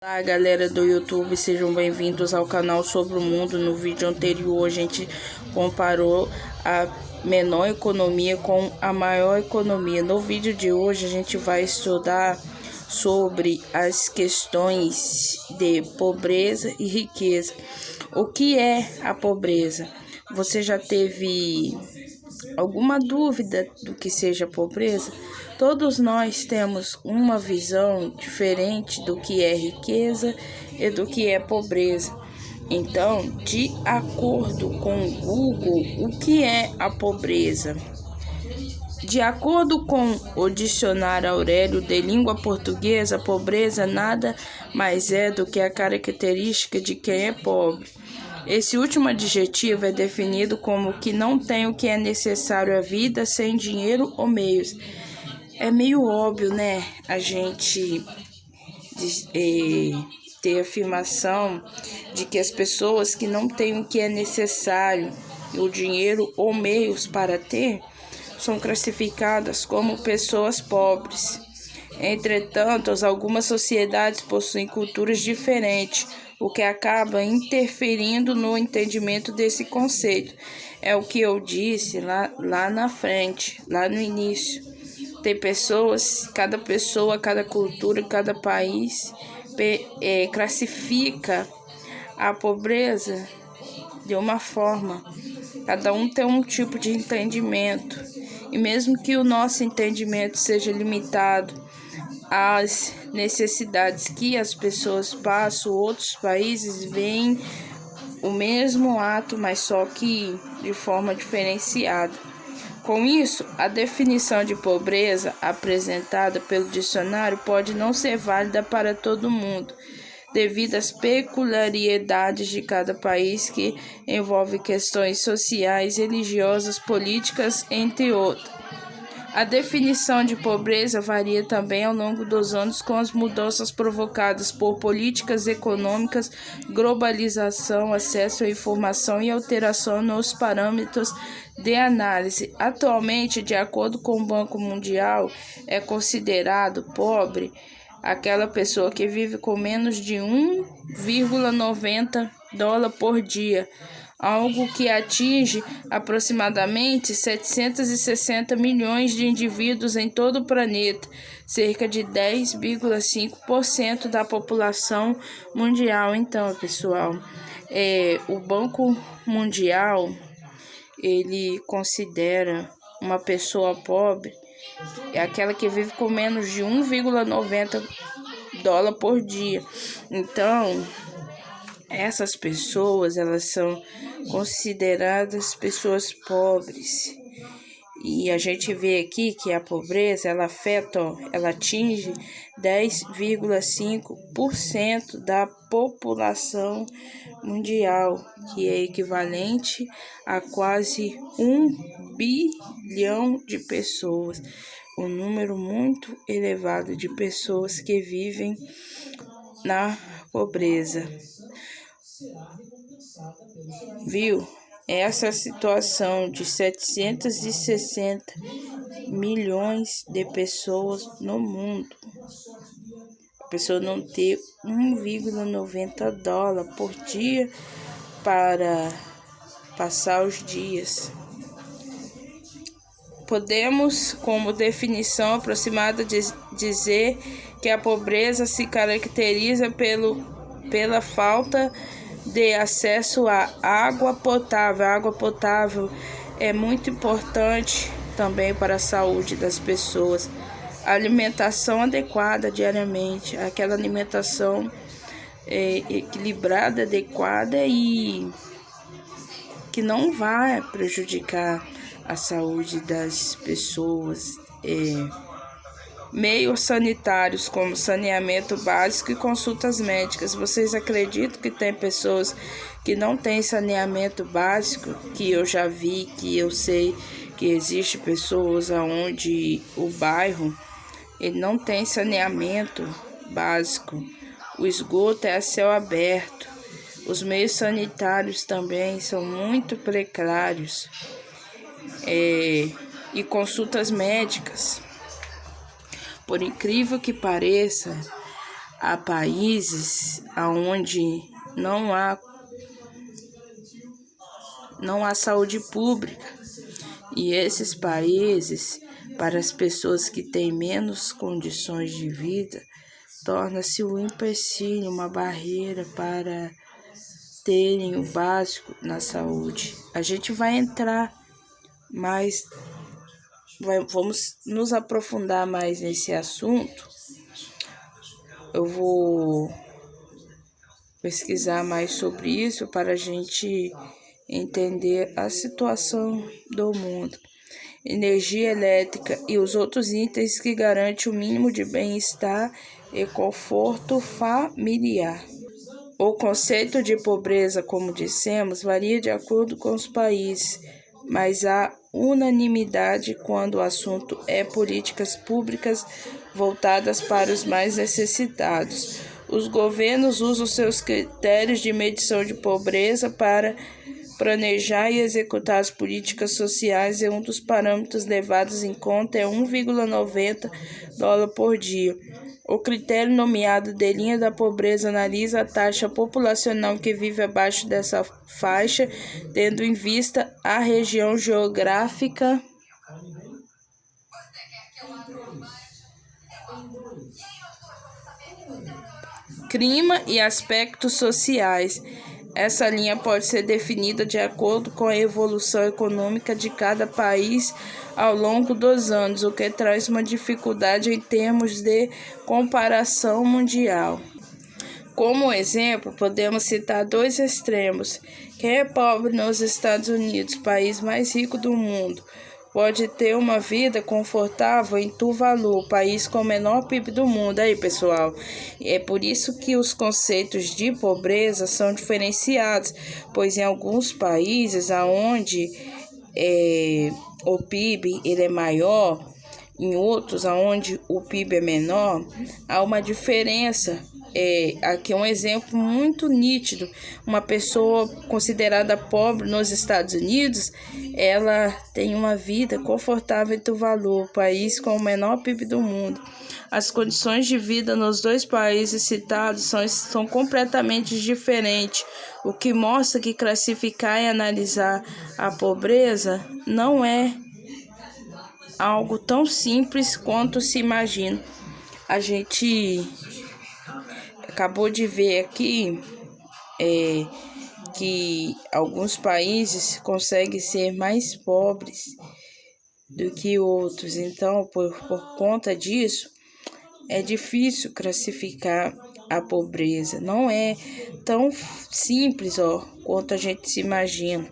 Olá galera do YouTube, sejam bem-vindos ao canal Sobre o Mundo. No vídeo anterior a gente comparou a menor economia com a maior economia. No vídeo de hoje a gente vai estudar sobre as questões de pobreza e riqueza. O que é a pobreza? Você já teve alguma dúvida do que seja pobreza? Todos nós temos uma visão diferente do que é riqueza e do que é pobreza. Então, de acordo com o Google, o que é a pobreza? De acordo com o dicionário Aurélio de língua portuguesa, a pobreza nada mais é do que a característica de quem é pobre. Esse último adjetivo é definido como que não tem o que é necessário à vida sem dinheiro ou meios. É meio óbvio, né, a gente ter a afirmação de que as pessoas que não têm o que é necessário, o dinheiro ou meios para ter, são classificadas como pessoas pobres. Entretanto, algumas sociedades possuem culturas diferentes, o que acaba interferindo no entendimento desse conceito. É o que eu disse lá na frente, lá no início. Tem pessoas, cada pessoa, cada cultura, cada país classifica a pobreza de uma forma. Cada um tem um tipo de entendimento. E mesmo que o nosso entendimento seja limitado às necessidades que as pessoas passam, outros países veem o mesmo ato, mas só que de forma diferenciada. Com isso, a definição de pobreza apresentada pelo dicionário pode não ser válida para todo mundo, devido às peculiaridades de cada país, que envolve questões sociais, religiosas, políticas, entre outras. A definição de pobreza varia também ao longo dos anos com as mudanças provocadas por políticas econômicas, globalização, acesso à informação e alteração nos parâmetros de análise. Atualmente, de acordo com o Banco Mundial, é considerado pobre aquela pessoa que vive com menos de 1,90 dólar por dia, algo que atinge aproximadamente 760 milhões de indivíduos em todo o planeta, cerca de 10,5% da população mundial. Então, pessoal, o Banco Mundial, ele considera uma pessoa pobre aquela que vive com menos de 1,90 dólar por dia. Então, essas pessoas, elas são consideradas pessoas pobres. E a gente vê aqui que a pobreza, ela atinge 10,5% da população mundial, que é equivalente a quase 1 bilhão de pessoas. Um número muito elevado de pessoas que vivem na pobreza. Viu? Essa situação de 760 milhões de pessoas no mundo. A pessoa não ter 1,90 dólar por dia para passar os dias. Podemos, como definição aproximada, dizer que a pobreza se caracteriza pela falta de acesso à água potável. A água potável é muito importante também para a saúde das pessoas. A alimentação adequada diariamente, aquela alimentação equilibrada, adequada e que não vai prejudicar a saúde das pessoas. Meios sanitários como saneamento básico e consultas médicas. Vocês acreditam que tem pessoas que não têm saneamento básico? Que eu já vi, que eu sei que existe pessoas onde o bairro ele não tem saneamento básico. O esgoto é a céu aberto. Os meios sanitários também são muito precários. E consultas médicas. Por incrível que pareça, há países onde não há saúde pública. E esses países, para as pessoas que têm menos condições de vida, torna-se um empecilho, uma barreira para terem o básico na saúde. A gente vai entrar mais, vamos nos aprofundar mais nesse assunto. Eu vou pesquisar mais sobre isso para a gente entender a situação do mundo. Energia elétrica e os outros itens que garantem o mínimo de bem-estar e conforto familiar. O conceito de pobreza, como dissemos, varia de acordo com os países, mas há unanimidade quando o assunto é políticas públicas voltadas para os mais necessitados. Os governos usam seus critérios de medição de pobreza para planejar e executar as políticas sociais, e um dos parâmetros levados em conta é $1,90 por dia. O critério nomeado de linha da pobreza analisa a taxa populacional que vive abaixo dessa faixa, tendo em vista a região geográfica, clima e aspectos sociais. Essa linha pode ser definida de acordo com a evolução econômica de cada país ao longo dos anos, o que traz uma dificuldade em termos de comparação mundial. Como exemplo, podemos citar dois extremos. Quem é pobre nos Estados Unidos, país mais rico do mundo, pode ter uma vida confortável em Tuvalu, país com o menor PIB do mundo. Aí, pessoal, é por isso que os conceitos de pobreza são diferenciados, pois em alguns países onde o PIB ele é maior, em outros onde o PIB é menor, há uma diferença. Aqui é um exemplo muito nítido. Uma pessoa considerada pobre nos Estados Unidos, ela tem uma vida confortável em Tuvalu, país com o menor PIB do mundo. As condições de vida nos dois países citados são completamente diferentes, o que mostra que classificar e analisar a pobreza não é algo tão simples quanto se imagina. A gente acabou de ver aqui que alguns países conseguem ser mais pobres do que outros. Então, por conta disso, é difícil classificar a pobreza. Não é tão simples quanto a gente se imagina.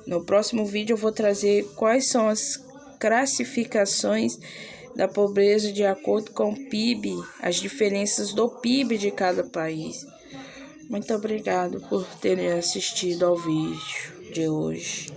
No próximo vídeo eu vou trazer quais são as classificações da pobreza de acordo com o PIB, as diferenças do PIB de cada país. Muito obrigado por terem assistido ao vídeo de hoje.